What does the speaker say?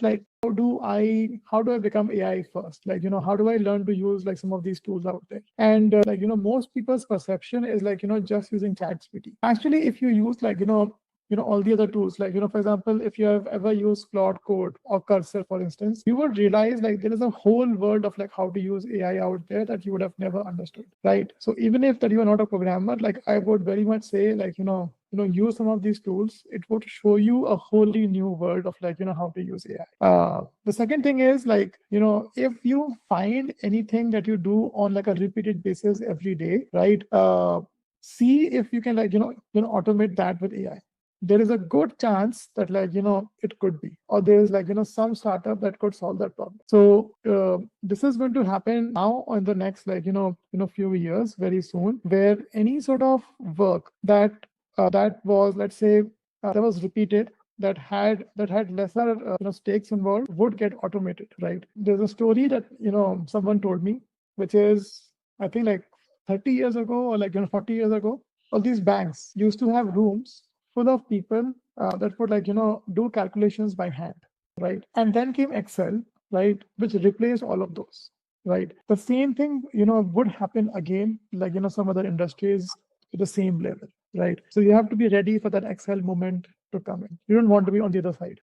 like, how do I become AI first? Like, how do I learn to use like some of these tools out there? And most people's perception is like, just using ChatGPT. Actually, if you use like, all the other tools, like, for example, if you have ever used Claude Code or Cursor, for instance, you would realize like there is a whole world of like how to use AI out there that you would have never understood, right? So even if that you are not a programmer, like I would very much say like, use some of these tools. It would show you a wholly new world of like, how to use AI. The second thing is like, if you find anything that you do on like a repeated basis every day, right? See if you can like, automate that with AI. There is a good chance that like, it could be, or there's like, some startup that could solve that problem. So this is going to happen now or in the next like, few years, very soon, where any sort of work that was, let's say, that was repeated, that had lesser stakes involved, would get automated, right? There's a story that someone told me, which is, I think, like 30 years ago or like 40 years ago, all these banks used to have rooms full of people that would like do calculations by hand, right? And then came Excel, right, which replaced all of those, right? The same thing would happen again, like some other industries to the same level, right? So you have to be ready for that Excel moment to come in. You don't want to be on the other side.